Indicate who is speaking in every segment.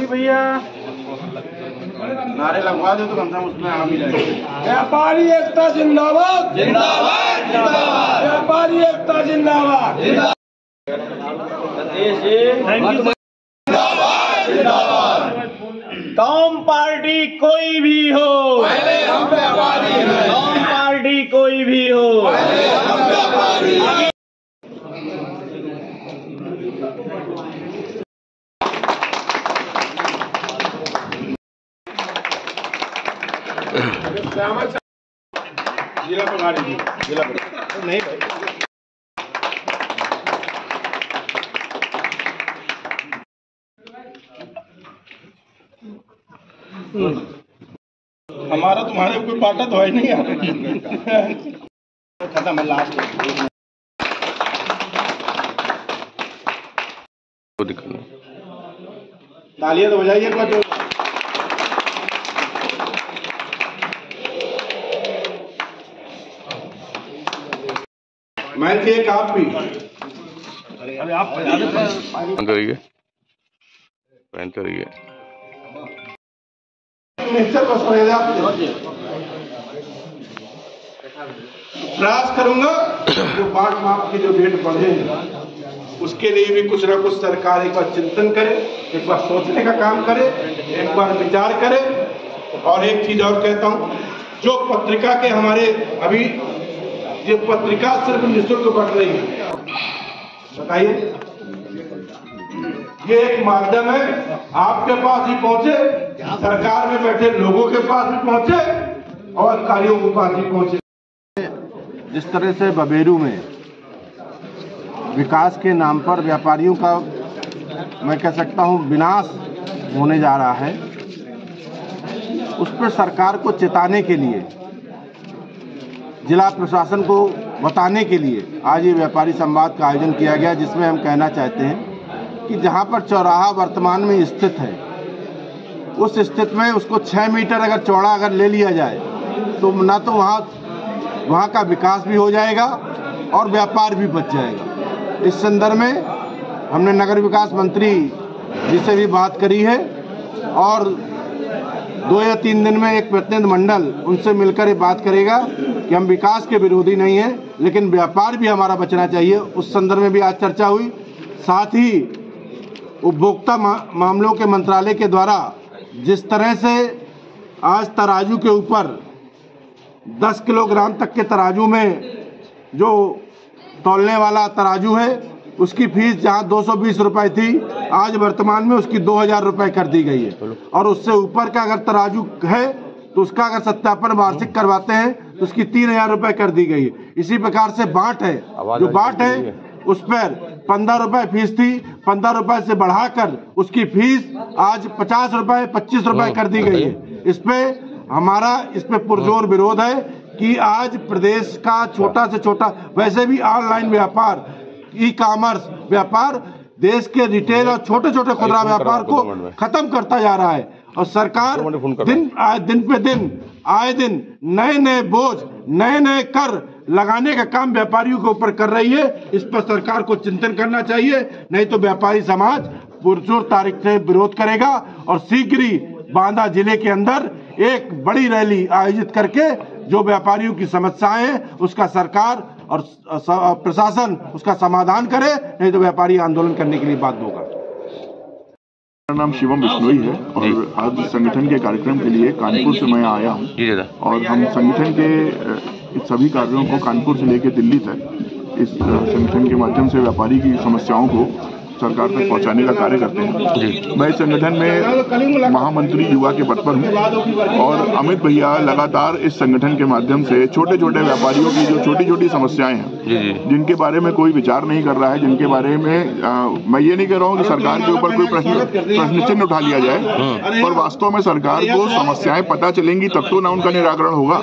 Speaker 1: योगी भैया
Speaker 2: नारे लगवा दो तो कम से कम उसमें आम ही रहेंगे।
Speaker 1: व्यापारी एकता जिंदाबाद
Speaker 3: जिंदाबाद जिंदाबाद।
Speaker 1: व्यापारी एकता जिंदाबाद कौम पार्टी कोई भी हो,
Speaker 3: पहले हम व्यापारी हैं।
Speaker 1: कौम पार्टी कोई भी हो,
Speaker 3: पहले हम व्यापारी हैं।
Speaker 2: जिला प्रभारी जिला प्रभारी नहीं भाई हमारा तुम्हारे कोई बाटा तो है नहीं यार। खत्म है लास्ट। तालियां तो बजाइए एक बार। मैं एक आप भी अरे आप
Speaker 4: करिए पहन करिए
Speaker 2: प्रयास करूंगा जो बाट माप की जो डेट बढ़े उसके लिए भी कुछ ना कुछ सरकार एक बार चिंतन करे, एक बार सोचने का काम करे, एक बार विचार करे। और एक चीज और कहता हूं, जो पत्रिका के हमारे अभी ये पत्रिका सिर्फ निःशुल्क बढ़ रही है, बताइए ये एक माध्यम है, आपके पास ही पहुंचे, सरकार में बैठे लोगों के पास भी पहुंचे और अधिकारियों के पास भी पहुंचे। जिस तरह से बबेरू में विकास के नाम पर व्यापारियों का मैं कह सकता हूं विनाश होने जा रहा है, उस पर सरकार को चेताने के लिए, जिला प्रशासन को बताने के लिए आज ये व्यापारी संवाद का आयोजन किया गया, जिसमें हम कहना चाहते हैं कि जहां पर चौराहा वर्तमान में स्थित है, उस स्थिति में उसको 6 मीटर अगर चौड़ा अगर ले लिया जाए तो ना तो वहाँ का विकास भी हो जाएगा और व्यापार भी बच जाएगा। इस संदर्भ में हमने नगर विकास मंत्री जी से भी बात करी है और 2 या 3 दिन में एक प्रतिनिधिमंडल उनसे मिलकर ये बात करेगा कि हम विकास के विरोधी नहीं हैं, लेकिन व्यापार भी हमारा बचना चाहिए। उस संदर्भ में भी आज चर्चा हुई। साथ ही उपभोक्ता मामलों के मंत्रालय के द्वारा जिस तरह से आज तराजू के ऊपर 10 किलोग्राम तक के तराजू में जो तौलने वाला तराजू है उसकी फीस जहां 220 रुपए थी, आज वर्तमान में उसकी 2000 रुपए कर दी गई है। और उससे ऊपर का अगर तराजू है तो उसका अगर सत्यापन वार्षिक करवाते हैं तो उसकी 3000 रुपए कर दी गई है। इसी प्रकार से बाट है, जो बाट है उस पर 15 रुपए फीस थी, 15 रुपए से बढ़ाकर उसकी फीस आज 50 रुपए 25 रुपए कर दी गई है। इस पे पुरजोर विरोध है कि आज प्रदेश का छोटा से छोटा, वैसे भी ऑनलाइन व्यापार, ई कॉमर्स व्यापार देश के रिटेल और छोटे छोटे खुदरा व्यापार को खत्म करता जा रहा है और सरकार दिन पे दिन आए दिन नए नए बोझ, नए नए कर लगाने का काम व्यापारियों के ऊपर कर रही है। इस पर सरकार को चिंतन करना चाहिए, नहीं तो व्यापारी समाज पुरजोर तारीख से विरोध करेगा और शीघ्र ही बांदा जिले के अंदर एक बड़ी रैली आयोजित करके जो व्यापारियों की समस्याएं हैं उसका सरकार और प्रशासन उसका समाधान करे, नहीं तो व्यापारी आंदोलन करने के लिए बाध्य होगा।
Speaker 5: मेरा नाम शिवम बिश्नोई है और आज संगठन के कार्यक्रम के लिए कानपुर से मैं आया हूं और हम संगठन के सभी कार्यों को कानपुर से लेकर दिल्ली तक इस संगठन के माध्यम से व्यापारी की समस्याओं को सरकार तक पहुंचाने का कार्य करते हैं। मैं इस संगठन में महामंत्री युवा के पद पर हूं और अमित भैया लगातार इस संगठन के माध्यम से छोटे छोटे व्यापारियों की जो छोटी छोटी समस्याएं हैं, जिनके बारे में कोई विचार नहीं कर रहा है, जिनके बारे में मैं ये नहीं कह रहा हूं कि सरकार के ऊपर कोई प्रश्न चिन्ह उठा लिया जाए, पर वास्तव में सरकार को समस्याएं पता चलेंगी तब तो ना उनका निराकरण होगा।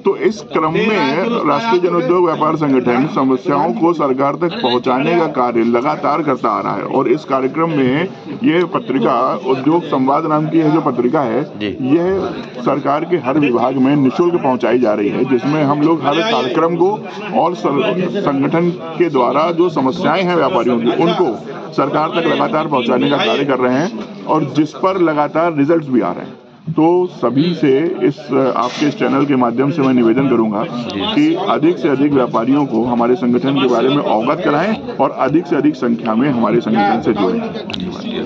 Speaker 5: तो इस क्रम में राष्ट्रीय जनोद्योग व्यापार संगठन समस्याओं को सरकार तक पहुँचाने का कार्य लगातार करता आ रहा है। है। और इस कार्यक्रम में ये पत्रिका उद्योग संवाद नाम की जो पत्रिका है, यह सरकार के हर विभाग में निःशुल्क पहुंचाई जा रही है, जिसमें हम लोग हर कार्यक्रम को और संगठन के द्वारा जो समस्याएं हैं व्यापारियों की, उनको सरकार तक लगातार पहुंचाने का कार्य कर रहे हैं और जिस पर लगातार रिजल्ट्स भी आ रहे हैं। तो सभी से आपके इस चैनल के माध्यम से मैं निवेदन करूंगा कि अधिक से अधिक व्यापारियों को हमारे संगठन के बारे में अवगत कराएं और अधिक से अधिक संख्या में हमारे संगठन से जुड़ें।